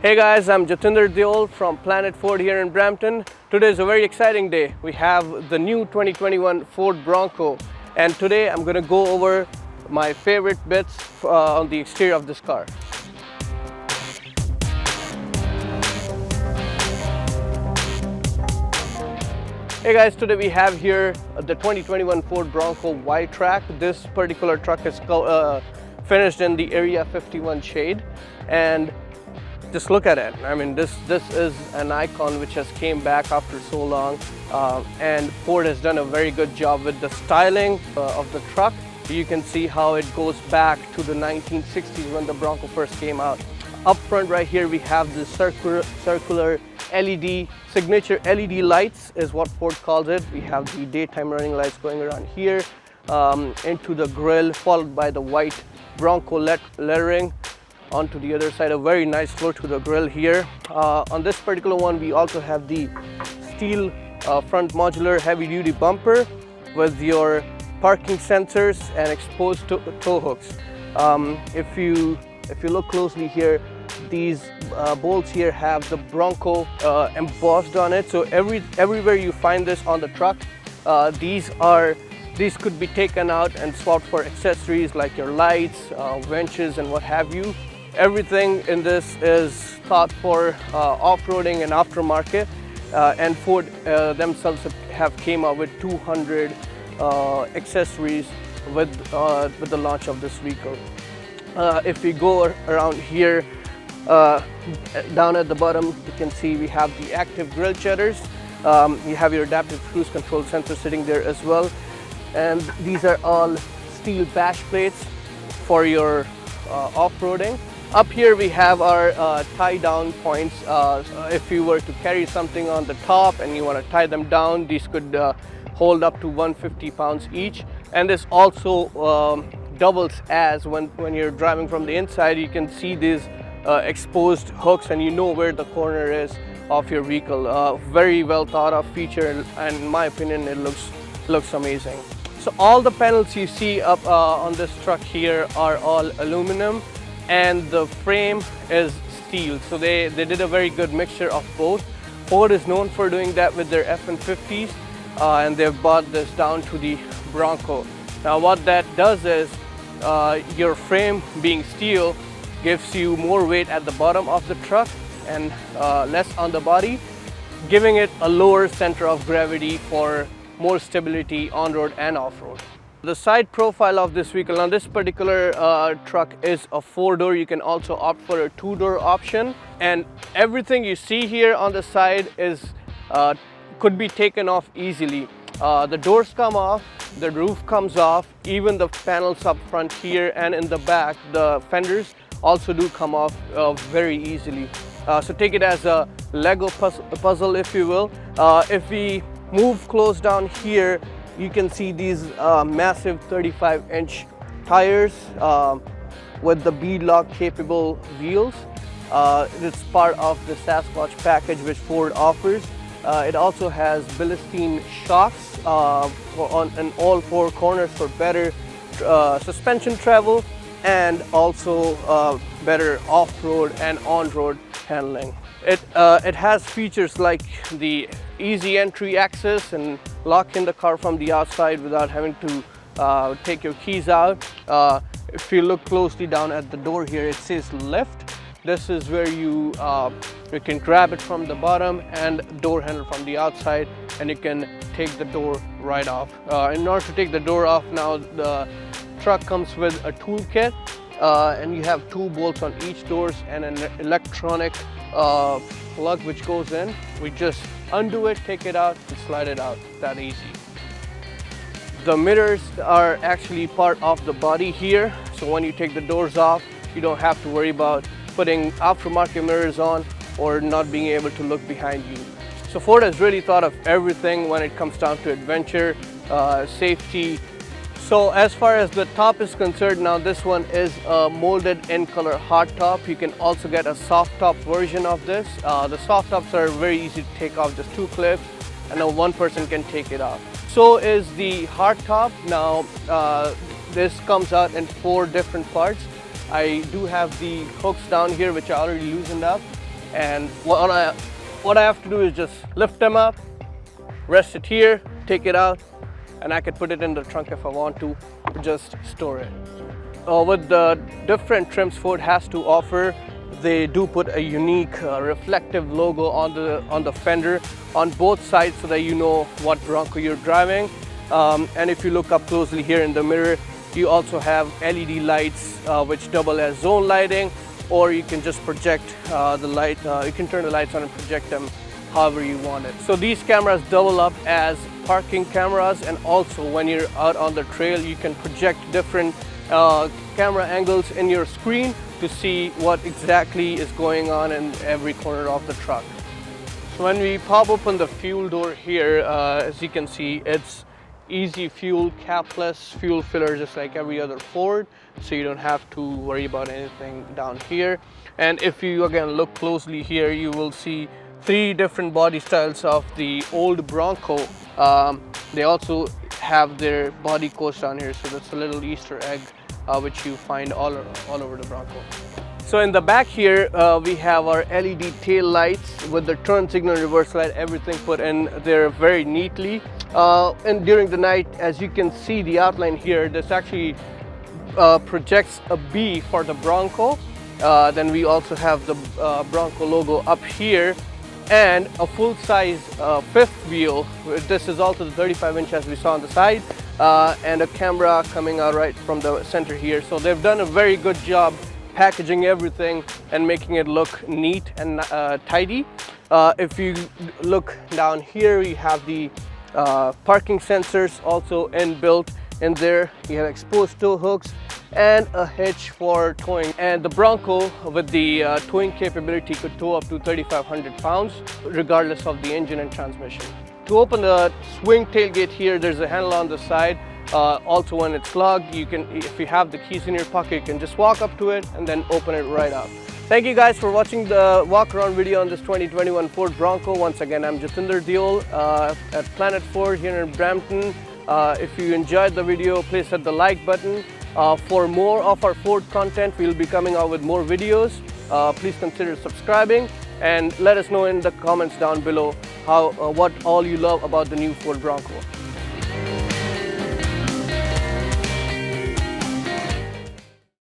Hey guys, I'm Jatinder Deol from Planet Ford here in Brampton. Today is a very exciting day. We have the new 2021 Ford Bronco, and today I'm going to go over my favorite bits on the exterior of this car. Hey guys, today we have here the 2021 Ford Bronco Y-Track. This particular truck is finished in the Area 51 shade, and just look at it. I mean, this is an icon which has came back after so long, and Ford has done a very good job with the styling of the truck. You can see how it goes back to the 1960s when the Bronco first came out. Up front right here we have the circular LED, signature LED lights is what Ford calls it. We have the daytime running lights going around here into the grille, followed by the white Bronco lettering onto the other side. A very nice look to the grille here. On this particular one we also have the steel front modular heavy duty bumper with your parking sensors and exposed tow hooks. If you look closely here, these bolts here have the Bronco embossed on it. So everywhere you find this on the truck, these could be taken out and swapped for accessories like your lights, winches, and what have you. Everything in this is thought for off-roading and aftermarket, and Ford themselves have came up with 200 accessories with the launch of this vehicle. If we go around here, down at the bottom you can see we have the active grille shutters. You have your adaptive cruise control sensor sitting there as well, and these are all steel bash plates for your off-roading. Up here we have our tie down points. If you were to carry something on the top and you want to tie them down, these could hold up to 150 pounds each. And this also doubles as when you're driving from the inside, you can see these exposed hooks and you know where the corner is of your vehicle. Very well thought of feature, and in my opinion it looks amazing. So all the panels you see up on this truck here are all aluminum, and the frame is steel. So they did a very good mixture of both. Ford is known for doing that with their F-150s, and they've brought this down to the Bronco. Now what that does is your frame being steel gives you more weight at the bottom of the truck and less on the body, giving it a lower center of gravity for more stability on-road and off-road. The side profile of this vehicle on this particular truck is a 4-door. You can also opt for a 2-door option, and everything you see here on the side is could be taken off easily. The doors come off, the roof comes off, even the panels up front here and in the back, the fenders also do come off very easily. So take it as a Lego puzzle, if you will. If we move close down here, you can see these massive 35-inch tires with the beadlock capable wheels. It's part of the Sasquatch package which Ford offers. It also has Bilstein shocks on all 4 corners for better suspension travel, and also better off-road and on-road handling. It has features like the easy entry access and lock in the car from the outside without having to take your keys out. If you look closely down at the door here, it says lift. This is where you can grab it from the bottom and door handle from the outside, and you can take the door right off. In order to take the door off, now the truck comes with a toolkit, and you have 2 bolts on each doors and an electronic plug which goes in. We just undo it, take it out, and slide it out. That easy. The mirrors are actually part of the body here, so when you take the doors off, you don't have to worry about putting aftermarket mirrors on or not being able to look behind you. So Ford has really thought of everything when it comes down to adventure, safety. So as far as the top is concerned, now this one is a molded in color hard top. You can also get a soft top version of this. The soft tops are very easy to take off, just 2 clips, and now one person can take it off. So is the hard top. Now this comes out in 4 different parts. I do have the hooks down here which I already loosened up. And what I have to do is just lift them up, rest it here, take it out, and I could put it in the trunk if I want to, just store it. With the different trims Ford has to offer, they do put a unique reflective logo on the fender on both sides so that you know what Bronco you're driving. And if you look up closely here in the mirror, you also have LED lights which double as zone lighting, or you can just project the light. You can turn the lights on and project them however you want it. So these cameras double up as parking cameras, and also when you're out on the trail, you can project different camera angles in your screen to see what exactly is going on in every corner of the truck. So when we pop open the fuel door here, as you can see, it's easy fuel, capless fuel filler, just like every other Ford, so you don't have to worry about anything down here. And if you again look closely here, you will see 3 different body styles of the old Bronco. They also have their body coats down here, so that's a little Easter egg which you find all over the Bronco. So in the back here, we have our LED tail lights with the turn signal, reverse light, everything put in there very neatly. And during the night, as you can see the outline here, this actually projects a B for the Bronco. Then we also have the Bronco logo up here, and a full-size fifth wheel. This is also the 35-inch as we saw on the side, and a camera coming out right from the center here. So they've done a very good job packaging everything and making it look neat and tidy. If you look down here, we have the parking sensors also inbuilt in there. You have exposed tow hooks and a hitch for towing. And the Bronco with the towing capability could tow up to 3,500 pounds regardless of the engine and transmission. To open the swing tailgate here, there's a handle on the side. Also when it's locked, you can, if you have the keys in your pocket, you can just walk up to it and then open it right up. Thank you guys for watching the walk around video on this 2021 Ford Bronco. Once again, I'm Jatinder Deol at Planet Ford here in Brampton. If you enjoyed the video, please hit the like button. For more of our Ford content, we'll be coming out with more videos. Please consider subscribing and let us know in the comments down below what all you love about the new Ford Bronco.